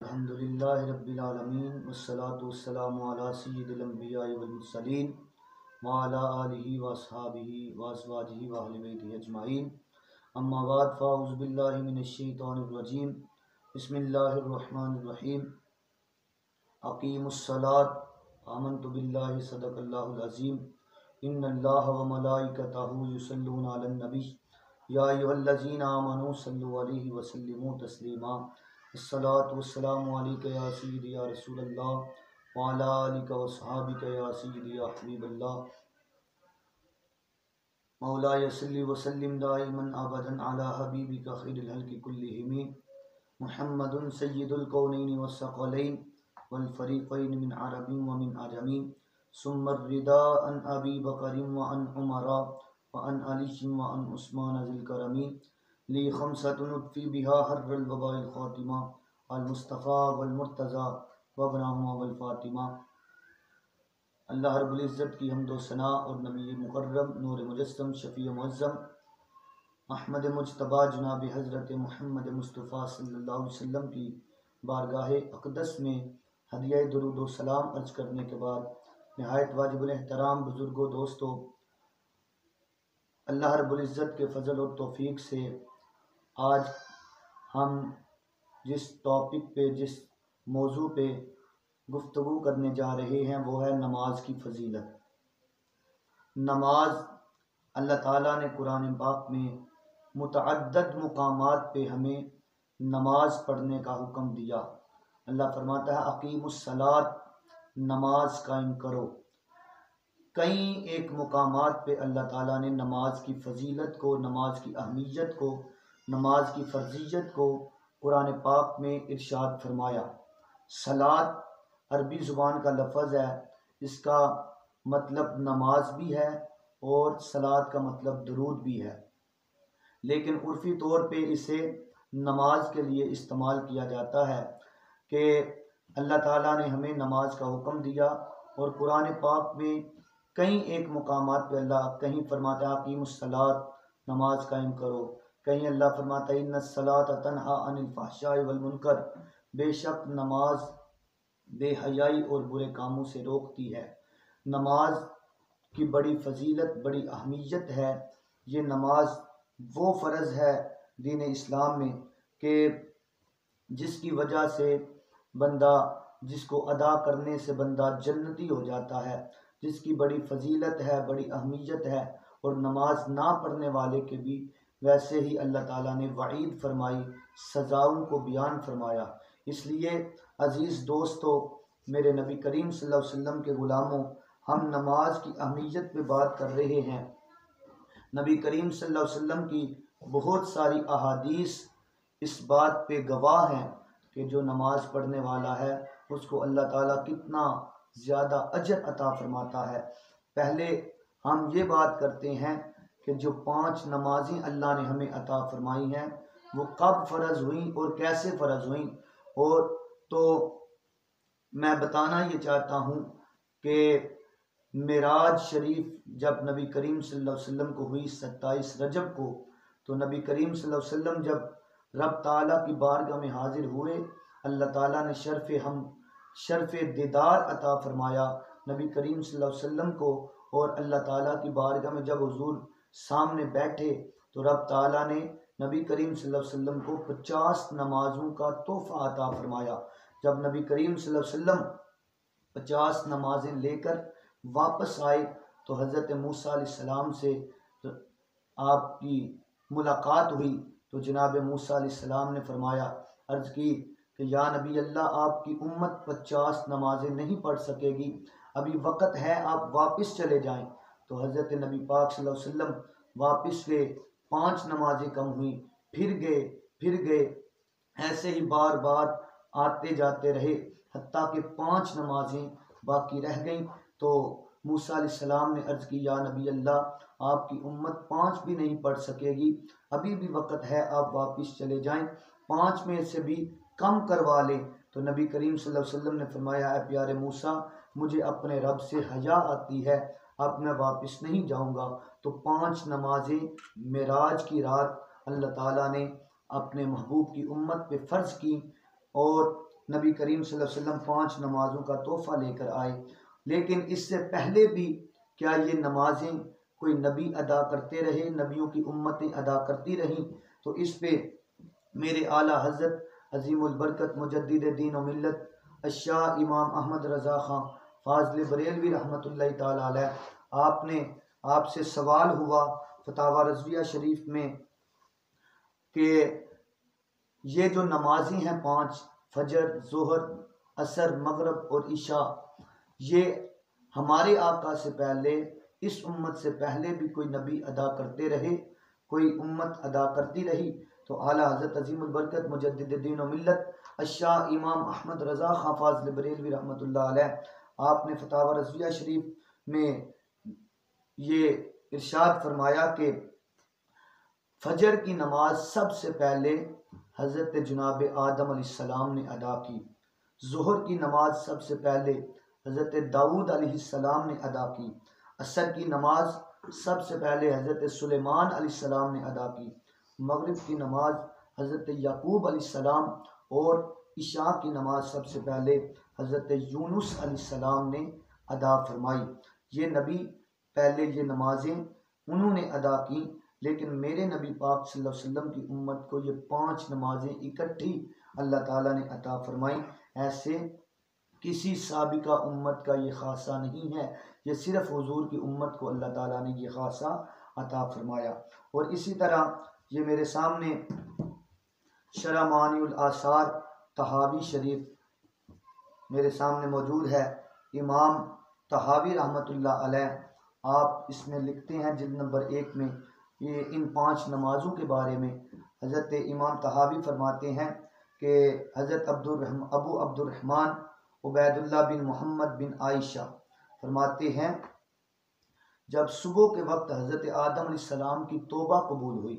अल्हम्दुलिल्लाहि रब्बिल आलमीन वस्सलातु वस्सलामु अला सय्यिदिल अंबिया'i वल मुरसलीन व अला आलिहि व अस्हाबिहि व अज़वाजिहि व अहलि बैतिहि अजमाइन। अम्मा बाद फ़अऊज़ु बिल्लाहि मिनश शैतानिर रजीम। बिस्मिल्लाहिर रहमानिर रहीम। अक़ीमुस्सलात आमनतु बिल्लाहि सदक़ल्लाहुल अज़ीम। इन्नल्लाहा व मलाइकतहु युसल्लूना अलन नबी या अय्युहल्लज़ीना आमनू सल्लु अलैहि व सल्लिमू तस्लीमा। अस्सलातु वस्सलामु अलैका या सय्यिदी या रसूलल्लाह व अला आलिका व अस्हाबिका या सय्यिदी या हबीबल्लाह। मौलाया सल्लि व सल्लिम दाइमन अबदन अला हबीबिका खैरिल हल्क़ि कुल्लिहिम मुहम्मदुन सय्यिदुल कौनैनि वस्सक़लैन वल फ़रीक़ैन मिन अरबिन व मिन अजमीन सुम्मा रिदा अन अबी बकरिन व अन उमरा व अन अलिय्यिन व अन उस्मान ज़िल करमी ली खम्सतुन उत्फ़ी बिहा हर्रल वबाइल ख़ातिमा अल मुस्तफ़ा वल मुर्तज़ा व इब्नाहुमा वल फ़ातिमा। अल्लाह रब्बुल इज़्ज़त की हम्द व सना और नबी मुकर्रम नूर मुजस्सम शफ़ी मुअज़्ज़म अहमद मुज्तबा जनाब हज़रत मुहम्मद मुस्तफ़ा सल्लल्लाहु अलैहि वसल्लम की बारगाह अक़दस में हदिया दुरूद व सलाम अर्ज़ करने के बाद निहायत वाजिबुल एहतराम बुज़ुर्गों, दोस्तों, अल्लाह रब्बुल इज़्ज़त के फ़ज़ल और तौफ़ीक़ से आज हम जिस टॉपिक पे, जिस मौजू पे गुफ्तगू करने जा रहे हैं वो है नमाज की फ़जीलत। नमाज अल्लाह ताला ने कुरान पाक में मुतअद्दिद मुकामात पे हमें नमाज पढ़ने का हुक्म दिया। अल्लाह फरमाता है अक़ीमुस्सलात, नमाज कायम करो। कई एक मुकामात पे अल्लाह ताला ने नमाज की फ़जीलत को, नमाज की अहमियत को, नमाज की फ़र्जियत को कुरान पाक में इरशाद फरमाया। सलात अरबी ज़ुबान का लफ़ज़ है, इसका मतलब नमाज भी है और सलात का मतलब दुरूद भी है, लेकिन उर्फ़ी तौर पे इसे नमाज के लिए इस्तेमाल किया जाता है कि अल्लाह ताला ने हमें नमाज का हुक्म दिया। और कुरान पाक में कई एक मुकामात पे अल्लाह कहीं फरमाता है अक़ीमुस्सलात, नमाज कायम करो। कहीं अल्लाह फरमाता है इन्नस्सलात तन्हा अनिल फ़हशाइ वल मुनकर, बेशक नमाज बेहयाई और बुरे कामों से रोकती है। नमाज की बड़ी फ़जीलत, बड़ी अहमियत है। ये नमाज वो फ़र्ज़ है दीन इस्लाम में कि जिसकी वजह से बंदा, जिसको अदा करने से बंदा जन्नती हो जाता है, जिसकी बड़ी फ़जीलत है, बड़ी अहमियत है। और नमाज ना पढ़ने वाले के भी वैसे ही अल्लाह ताला ने वईद फरमाई, सज़ाओं को बयान फरमाया। इसलिए अज़ीज़ दोस्तों, मेरे नबी करीम सल्लल्लाहु अलैहि वसल्लम के ग़ुलामों, हम नमाज की अहमियत पे बात कर रहे हैं। नबी करीम सल्लल्लाहु अलैहि वसल्लम की बहुत सारी अहादीस इस बात पे गवाह हैं कि जो नमाज पढ़ने वाला है उसको अल्लाह ताला कितना ज़्यादा अजर अता फरमाता है। पहले हम ये बात करते हैं कि जो 5 नमाज़ें अल्लाह ने हमें अता फरमाई हैं वो कब फ़र्ज़ हुई और कैसे फ़र्ज़ हुई। और तो मैं बताना ये चाहता हूँ कि मेराज शरीफ जब नबी करीम सल्लल्लाहु अलैहि वसल्लम को हुई 27 रजब को, तो नबी करीम सल्लल्लाहु अलैहि वसल्लम जब रब ताला की बारगाह में हाजिर हुए, अल्लाह ताला ने शर्फ़ दीदार अता फरमाया नबी करीम सल्लल्लाहु अलैहि वसल्लम को। और अल्लाह ताला की बारगाह में जब हुजूर सामने बैठे तो रब ताला ने नबी करीम सल्लल्लाहु अलैहि वसल्लम को 50 नमाज़ों का तोहफ़ा अता फरमाया। जब नबी करीम सल्लल्लाहु अलैहि वसल्लम 50 नमाज़ें लेकर वापस आए तो हज़रत मूसा अलैहिस्सलाम से आपकी मुलाकात हुई। तो जनाब मूसा अलैहिस्सलाम ने फरमाया, अर्ज़ की कि या नबी अल्लाह, आपकी उम्मत 50 नमाज़ें नहीं पढ़ सकेगी, अभी वक़्त है, आप वापस चले जाएं। तो हज़रत नबी पाक सल्लल्लाहु अलैहि वसल्लम वापस गए, 5 नमाज़ें कम हुई, फिर गए, ऐसे ही बार बार आते जाते रहे हत्ता कि 5 नमाज़ें बाकी रह गईं। तो मूसा अलैहिस्सलाम ने अर्ज़ की, या नबी अल्लाह, आपकी उम्मत 5 भी नहीं पढ़ सकेगी, अभी भी वक़्त है, आप वापस चले जाएं, 5 में से भी कम करवा लें। तो नबी करीम सल्लल्लाहु अलैहि वसल्लम ने फरमाया, है प्यारे मूसा, मुझे अपने रब से हया आती है, अब मैं वापस नहीं जाऊंगा। तो 5 नमाज़ें मेराज की रात अल्लाह ताला ने अपने महबूब की उम्मत पे फ़र्ज़ की। और नबी करीम सल्लल्लाहु अलैहि वसल्लम 5 नमाजों का तोहफ़ा लेकर आए, लेकिन इससे पहले भी क्या ये नमाजें कोई नबी अदा करते रहे, नबियों की उम्मतें अदा करती रहीं? तो इस पे मेरे आला हज़रत अज़ीमुल बरकत मुजद्दिद दीन व मिल्लत अशाह इमाम अहमद रज़ा ख़ां फ़ाज़िल बरेलवी रहमतुल्लाहि ताला अलैह आपसे सवाल हुआ फतावा रज़विया शरीफ में कि ये जो नमाज़ें हैं 5 फजर, ज़ोहर, असर, मगरब और इशा, ये हमारे आका से पहले, इस उम्मत से पहले भी कोई नबी अदा करते रहे, कोई उम्मत अदा करती रही? तो आला हज़रत अज़ीमुल बरकत मुजद्दिद दीन व मिल्लत अशाह इमाम अहमद रज़ा ख़ां फ़ाज़िल बरेलवी रहमतुल्लाह अलैह आपने फतावा रज़विया शरीफ में ये इरशाद फरमाया कि फजर की नमाज सबसे पहले हज़रत जनाब आदम अलैहिस्सलाम ने अदा की, ज़ोहर की नमाज सबसे पहले हज़रत दाऊद अलैहिस्सलाम ने अदा की, असर की नमाज सबसे पहले हज़रत सुलेमान अलैहिस्सलाम ने अदा की, मगरिब की नमाज हज़रत याकूब अलैहिस्सलाम और इशा की नमाज सबसे पहले हज़रत यूनुस अलैहिस्सलाम ने अदा फरमाई। ये नबी पहले ये नमाजें उन्होंने अदा की, लेकिन मेरे नबी पाक सल्लल्लाहु अलैहि वसल्लम की उम्मत को ये 5 नमाजें इकट्ठी अल्लाह ताला ने अता फरमाई। ऐसे किसी साबिका उम्मत का ये खासा नहीं है, ये सिर्फ़ हुजूर की उम्मत को अल्लाह ताला ने ये खासा अता फरमाया। और इसी तरह ये मेरे सामने शरह मानिउल आसार तहावी शरीफ मेरे सामने मौजूद है। इमाम तहावी रहमतुल्लाह अलैह आप इसमें लिखते हैं जिल्द नंबर 1 में ये इन 5 नमाज़ों के बारे में हज़रत इमाम तहावी फरमाते हैं कि हज़रत अबू अब्दुर्रहमान उबैदुल्लाह बिन मोहम्मद बिन आयशा फरमाते हैं, जब सुबह के वक्त हज़रत आदम अलैहिस्सलाम की तौबा कबूल हुई,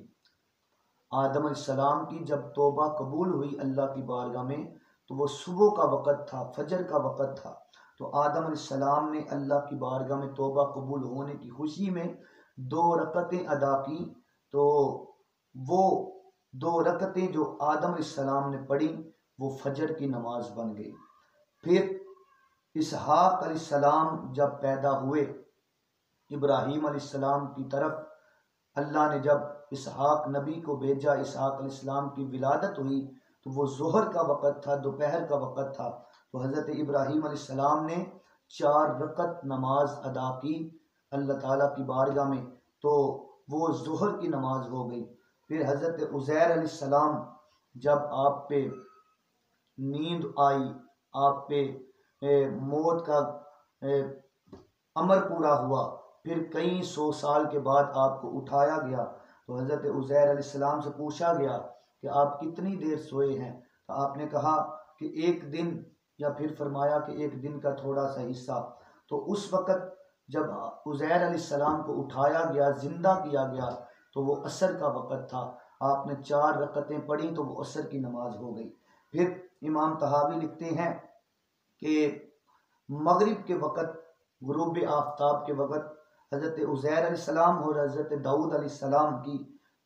आदम अलैहिस्सलाम की जब तौबा कबूल हुई अल्लाह की बारगाह में, तो वो सुबह का वक़्त था, फजर का वक़्त था। तो आदम अलैहिस्सलाम ने अल्लाह की बारगाह में तौबा कबूल होने की खुशी में 2 रकतें अदा की। तो वो 2 रकतें जो आदम अलैहिस्सलाम ने पढ़ी वो फजर की नमाज बन गई। फिर इसहाक अलैहिस्सलाम जब पैदा हुए, इब्राहीम अलैहिस्सलाम की तरफ अल्लाह ने जब इसहाक नबी को भेजा, इसहाक अलैहिस्सलाम की विलादत हुई, तो वो ज़ोहर का वक़्त था, दोपहर का वक़्त था। तो हज़रत इब्राहीम अलैहिस्सलाम ने 4 रकत नमाज अदा की अल्लाह ताला की बारगाह में, तो वो ज़ोहर की नमाज हो गई। फिर हज़रत उज़ैर अलैहिस्सलाम जब आप पे नींद आई, आप पे मौत का अमर पूरा हुआ, फिर कई 100 साल के बाद आपको उठाया गया, तो हज़रत उज़ैर अलैहिस्सलाम से पूछा गया कि आप कितनी देर सोए हैं? तो आपने कहा कि 1 दिन, या फिर फरमाया कि 1 दिन का थोड़ा सा हिस्सा। तो उस वक़्त जब उज़ैर अलैहिस्सलाम को उठाया गया, ज़िंदा किया गया, तो वो असर का वक़्त था। आपने 4 रकतें पढ़ी तो वो असर की नमाज हो गई। फिर इमाम तहावी लिखते हैं कि मगरिब के वक़्त, गुरूब आफ्ताब के वक़्त हज़रत उज़ैर अलैहिस्सलाम और हज़रत दाऊद अलैहिस्सलाम की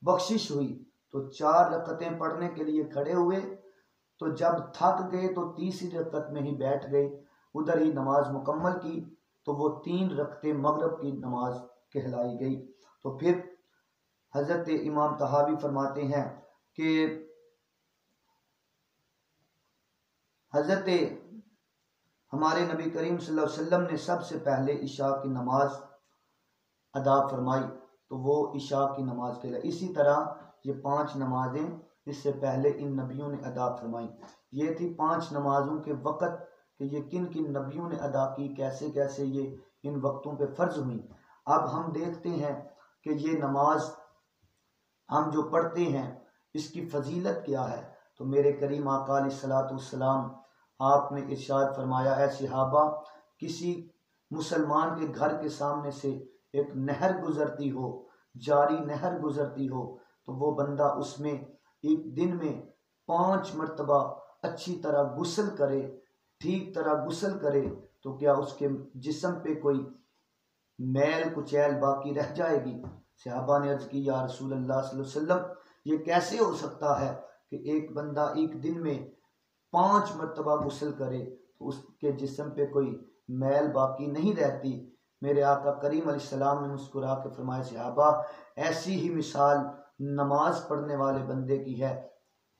बख्शिश हुई, तो 4 रकतें पढ़ने के लिए खड़े हुए, तो जब थक गए तो तीसरी रकत में ही बैठ गए, उधर ही नमाज मुकम्मल की, तो वो 3 रकतें मगरिब की नमाज कहलाई गई। तो फिर हज़रत इमाम तहावी फरमाते हैं कि हज़रत हमारे नबी करीम सल्लल्लाहु अलैहि वसल्लम ने सबसे पहले इशा की नमाज अदा फरमाई, तो वो इशा की नमाज कहलाई। इसी तरह ये 5 नमाजें इससे पहले इन नबियों ने अदा फरमाई। ये थी 5 नमाजों के वक़्त कि ये किन किन नबियों ने अदा की, कैसे कैसे ये इन वक्तों पे फ़र्ज़ हुई। अब हम देखते हैं कि ये नमाज हम जो पढ़ते हैं इसकी फ़जीलत क्या है। तो मेरे करीम आका अलैहिस्सलातु वस्सलाम आपने इरशाद फरमाया, ऐ सहाबा, किसी मुसलमान के घर के सामने से एक नहर गुज़रती हो, जारी नहर गुज़रती हो, तो वो बंदा उसमें एक दिन में 5 मरतबा अच्छी तरह गुस्ल करे, ठीक तरह गुस्ल करे, तो क्या उसके जिस्म पे कोई मैल कुचैल बाकी रह जाएगी? सहाबा ने अर्ज़ की, या रसूलल्लाह सल्लल्लाहु अलैहि वसल्लम, ये कैसे हो सकता है कि एक बंदा एक दिन में 5 मरतबा गुस्ल करे तो उसके जिस्म पे कोई मैल बाकी नहीं रहती। मेरे आका करीम अलैहिस्सलाम ने मुस्कुरा के फरमाया, सहाबा ऐसी ही मिसाल नमाज पढ़ने वाले बंदे की है।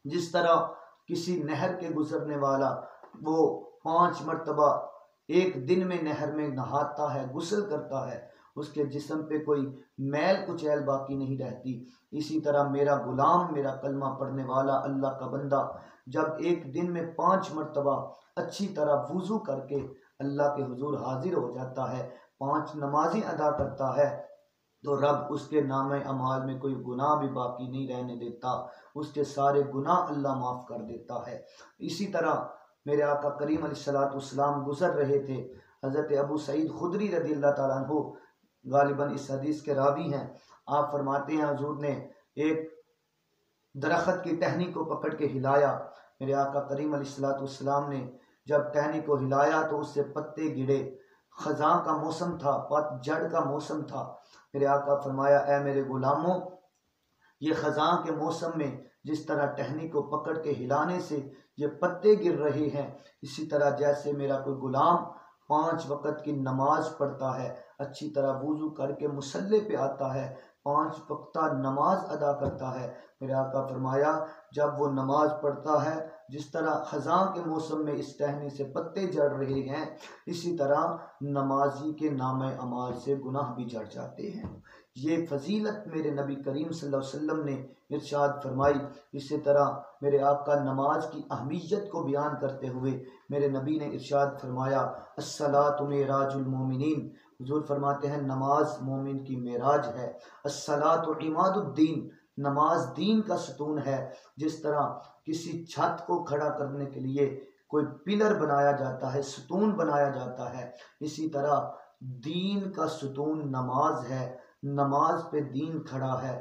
जिस तरह किसी नहर के गुजरने वाला वो 5 मरतबा एक दिन में नहर में नहाता है, गुस्ल करता है, उसके जिस्म पे कोई मैल कुचैल बाकी नहीं रहती। इसी तरह मेरा गुलाम, मेरा कलमा पढ़ने वाला अल्लाह का बंदा जब एक दिन में 5 मरतबा अच्छी तरह वुज़ू करके अल्लाह के हुजूर हाजिर हो जाता है, 5 नमाजें अदा करता है, तो रब उसके नामे अमाल में कोई गुनाह भी बाकी नहीं रहने देता, उसके सारे गुनाह अल्लाह माफ़ कर देता है। इसी तरह मेरे आका करीम अलैहिस्सलाम गुजर रहे थे। हज़रत अबू सईद खुदरी रज़ी अल्लाह ताला अन्हु गालिबन इस हदीस के रावी हैं। आप फरमाते हैं हुजूर ने एक दरख्त की टहनी को पकड़ के हिलाया। मेरे आका करीम अलैहिस्सलाम ने जब टहनी को हिलाया तो उससे पत्ते गिरे। खज़ां का मौसम था, पतझड़ का मौसम था। मेरे आका फरमाया, ए मेरे गुलामों, ये खज़ां के मौसम में जिस तरह टहनी को पकड़ के हिलाने से ये पत्ते गिर रहे हैं, इसी तरह जैसे मेरा कोई गुलाम 5 वक़्त की नमाज पढ़ता है, अच्छी तरह वुज़ू करके मुसल्ले पे आता है, 5 वक्ता नमाज अदा करता है, मेरे आका फरमाया जब वो नमाज पढ़ता है, जिस तरह ख़ज़ां के मौसम में इस टहनी से पत्ते झड़ रहे हैं, इसी तरह नमाजी के नामे अमाल से गुनाह भी झड़ जाते हैं। ये फजीलत मेरे नबी करीम सल्लल्लाहु अलैहि वसल्लम ने इरशाद फरमाई। इसी तरह मेरे आका नमाज की अहमियत को बयान करते हुए मेरे नबी ने इरशाद फरमाया, अस्सलातु मेराजुल मोमिनीन, हुजूर फरमाते हैं नमाज मोमिन की मेराज है। अस्सलातु इमादुद्दीन, नमाज दीन का सुतून है। जिस तरह किसी छत को खड़ा करने के लिए कोई पिलर बनाया जाता है, सुतून बनाया जाता है, इसी तरह दीन का सुतून नमाज है। नमाज पे दीन खड़ा है,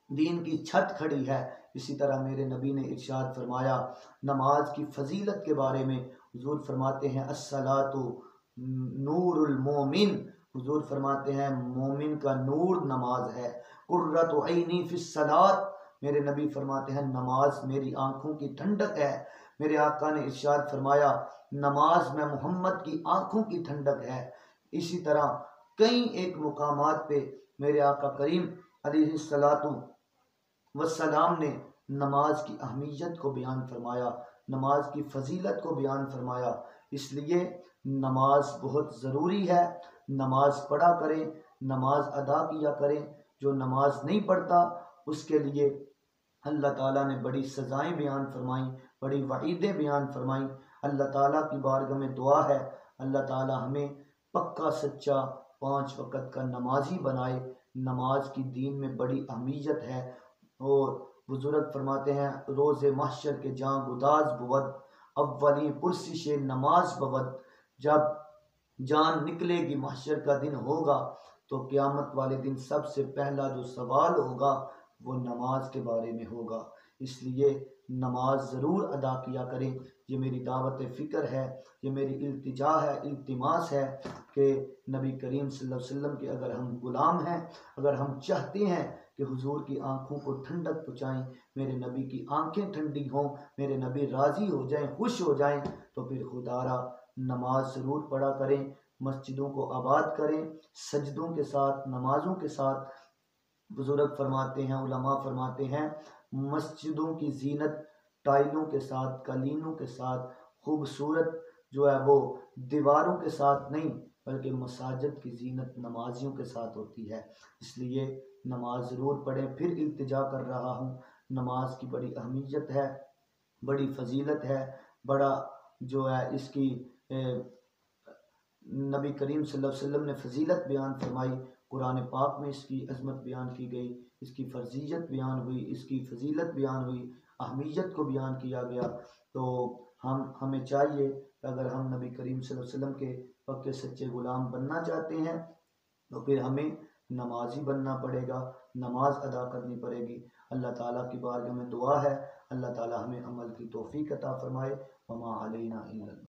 दीन की छत खड़ी है। इसी तरह मेरे नबी ने इरशाद फरमाया नमाज की फजीलत के बारे में, हुजूर फरमाते हैं अस्सलातु नूरुल मोमिन, हुजूर फरमाते हैं मोमिन का नूर नमाज है। कुर्रतु ऐनी फिस सलात, मेरे नबी फरमाते हैं नमाज मेरी आंखों की ठंडक है। मेरे आका ने इरशाद फरमाया नमाज में मोहम्मद की आंखों की ठंडक है। इसी तरह कई एक मुकामात पे मेरे आका करीम अलैहिस्सलातु वस्सलाम ने नमाज की अहमियत को बयान फरमाया, नमाज की फजीलत को बयान फरमाया। इसलिए नमाज बहुत ज़रूरी है, नमाज पढ़ा करें, नमाज अदा किया करें। जो नमाज नहीं पढ़ता उसके लिए अल्लाह ताला ने बड़ी सज़ाएँ बयान फरमाई, बड़ी वईदें बयान फरमाई। अल्लाह ताला की बारगाह में दुआ है अल्लाह ताला हमें पक्का सच्चा 5 वक़्त का नमाजी बनाए। नमाज की दीन में बड़ी अहमियत है। और बुजुर्ग फरमाते हैं रोज़े महशर के जाँ गुदाज बुवद, अव्वली पुरसिश नमाज बवद, जब जान निकलेगी महशर का दिन होगा तो क़यामत वाले दिन सबसे पहला जो सवाल होगा वो नमाज के बारे में होगा। इसलिए नमाज ज़रूर अदा किया करें। ये मेरी दावत फ़िक्र है, ये मेरी इल्तिजा है, इल्तिमास है कि नबी करीम सल्लल्लाहु अलैहि वसल्लम के अगर हम ग़ुलाम हैं, अगर हम चाहते हैं कि हुजूर की आँखों को ठंडक पहुँचाएँ, मेरे नबी की आँखें ठंडी हों, मेरे नबी राज़ी हो जाएँ, खुश हो जाएँ, तो फिर खुदारा नमाज ज़रूर पढ़ा करें, मस्जिदों को आबाद करें, सजदों के साथ, नमाज़ों के साथ। बुजुर्ग फरमाते हैं, उलमा फरमाते हैं मस्जिदों की जीनत टाइलों के साथ, कलीनों के साथ, खूबसूरत जो है वो दीवारों के साथ नहीं, बल्कि मसाजिद की जीनत नमाजियों के साथ होती है। इसलिए नमाज ज़रूर पढ़ें। फिर इल्तिजा कर रहा हूँ, नमाज की बड़ी अहमियत है, बड़ी फजीलत है, बड़ा जो है इसकी नबी करीम सल्लल्लाहु अलैहि वसल्लम ने फजीलत बयान फरमाई, कुरान पाक में इसकी अज़मत बयान की गई, इसकी फर्जियत बयान हुई, इसकी फजीलत बयान हुई, अहमियत को बयान किया गया। तो हमें चाहिए अगर हम नबी करीम सल्लल्लाहु अलैहि वसल्लम के पक्के सच्चे ग़ुलाम बनना चाहते हैं तो फिर हमें नमाजी बनना पड़ेगा, नमाज अदा करनी पड़ेगी। अल्लाह ताला की बारगाह में दुआ है अल्लाह ताला हमें अमल की तौफीक अता फरमाए। वमा अलैना इल्लल